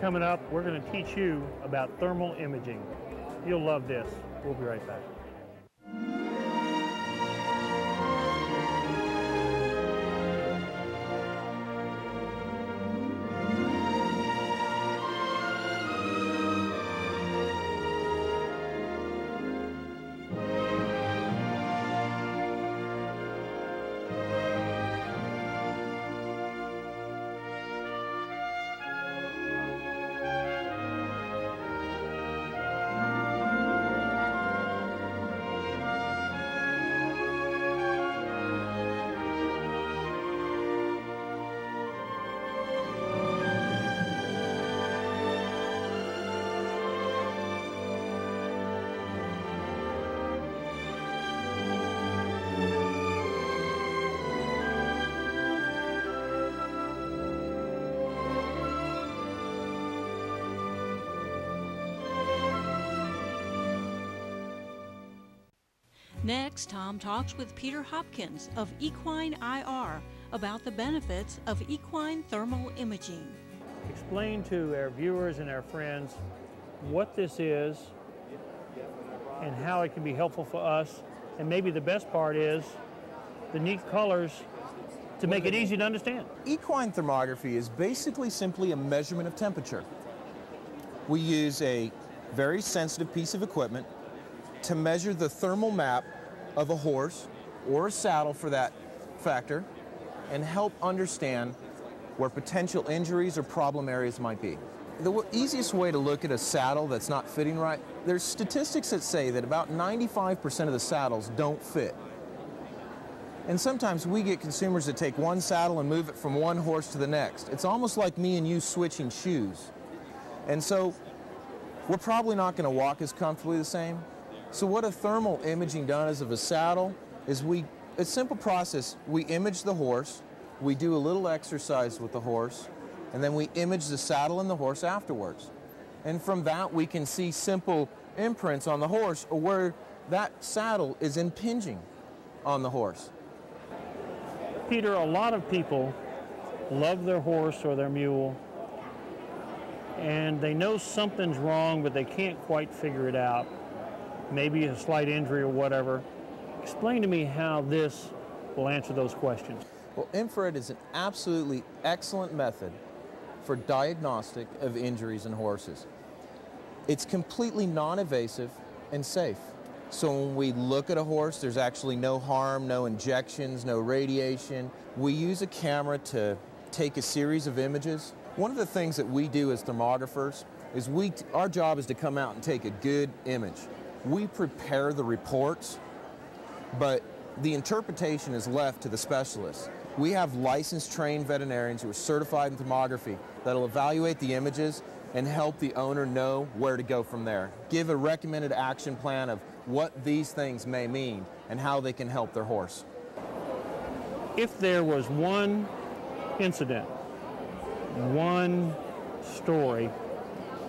Coming up, we're going to teach you about thermal imaging. You'll love this. We'll be right back. Next, Tom talks with Peter Hopkins of EquineIR about the benefits of equine thermal imaging. Explain to our viewers and our friends what this is and how it can be helpful for us. And maybe the best part is the neat colors to make it easy to understand. Equine thermography is basically simply a measurement of temperature. We use a very sensitive piece of equipment to measure the thermal map of a horse or a saddle for that factor and help understand where potential injuries or problem areas might be. The easiest way to look at a saddle that's not fitting right, there's statistics that say that about 95% of the saddles don't fit. And sometimes we get consumers that take one saddle and move it from one horse to the next. It's almost like me and you switching shoes. And so we're probably not going to walk as comfortably the same. So what a thermal imaging does of a saddle is it's a simple process. We image the horse, we do a little exercise with the horse, and then we image the saddle and the horse afterwards. And from that we can see simple imprints on the horse or where that saddle is impinging on the horse. Peter, a lot of people love their horse or their mule, and they know something's wrong, but they can't quite figure it out. Maybe a slight injury or whatever. Explain to me how this will answer those questions. Well, infrared is an absolutely excellent method for diagnostic of injuries in horses. It's completely non-invasive and safe. So when we look at a horse, there's actually no harm, no injections, no radiation. We use a camera to take a series of images. One of the things that we do as thermographers is our job is to come out and take a good image. We prepare the reports, but the interpretation is left to the specialists. We have licensed trained veterinarians who are certified in thermography that'll evaluate the images and help the owner know where to go from there. Give a recommended action plan of what these things may mean and how they can help their horse. If there was one incident, one story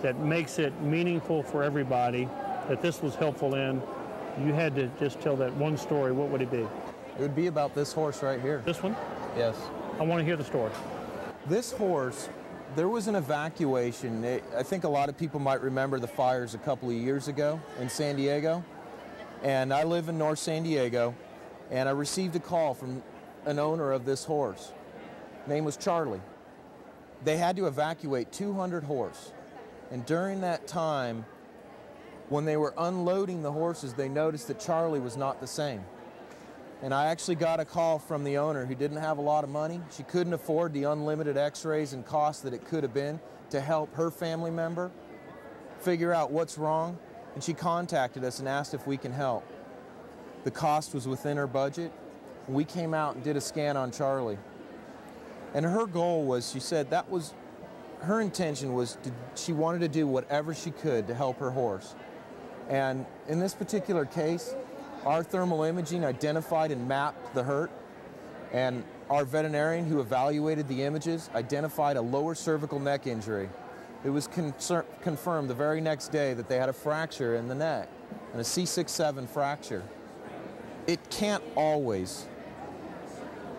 that makes it meaningful for everybody, that this was helpful in, you had to just tell that one story, what would it be? It would be about this horse right here. This one? Yes. I want to hear the story. This horse, there was an evacuation. I think a lot of people might remember the fires a couple of years ago in San Diego. And I live in North San Diego, and I received a call from an owner of this horse. Name was Charlie. They had to evacuate 200 horse. And during that time, when they were unloading the horses, they noticed that Charlie was not the same. And I actually got a call from the owner who didn't have a lot of money. She couldn't afford the unlimited x-rays and costs that it could have been to help her family member figure out what's wrong. And she contacted us and asked if we can help. The cost was within her budget. We came out and did a scan on Charlie. And her goal was, she said that was, her intention was, she wanted to do whatever she could to help her horse. And in this particular case, our thermal imaging identified and mapped the hurt, and our veterinarian who evaluated the images identified a lower cervical neck injury. It was confirmed the very next day that they had a fracture in the neck, and a C6-7 fracture. It can't always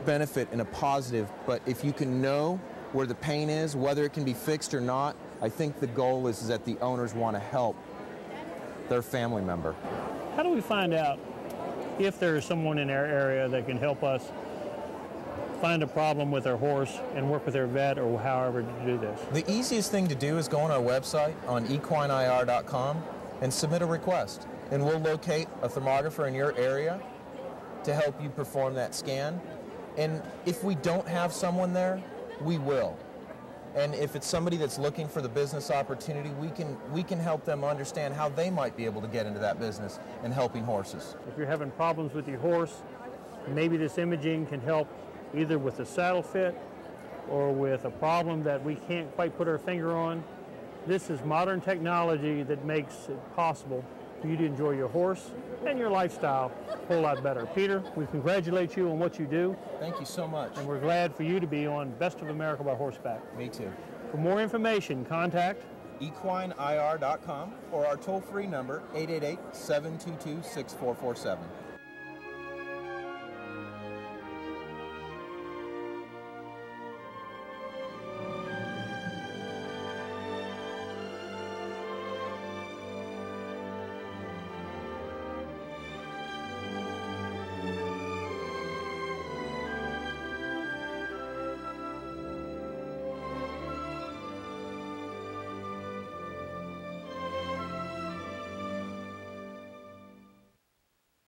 benefit in a positive, but if you can know where the pain is, whether it can be fixed or not, I think the goal is that the owners want to help their family member. How do we find out if there is someone in our area that can help us find a problem with their horse and work with their vet or however to do this? The easiest thing to do is go on our website on EquineIR.com and submit a request. And we'll locate a thermographer in your area to help you perform that scan. And if we don't have someone there, we will. And if it's somebody that's looking for the business opportunity, we can help them understand how they might be able to get into that business and helping horses. If you're having problems with your horse, maybe this imaging can help either with the saddle fit or with a problem that we can't quite put our finger on. This is modern technology that makes it possible for you to enjoy your horse and your lifestyle a whole lot better. Peter, we congratulate you on what you do. Thank you so much. And we're glad for you to be on Best of America by Horseback. Me too. For more information, contact EquineIR.com or our toll-free number 888-722-6447.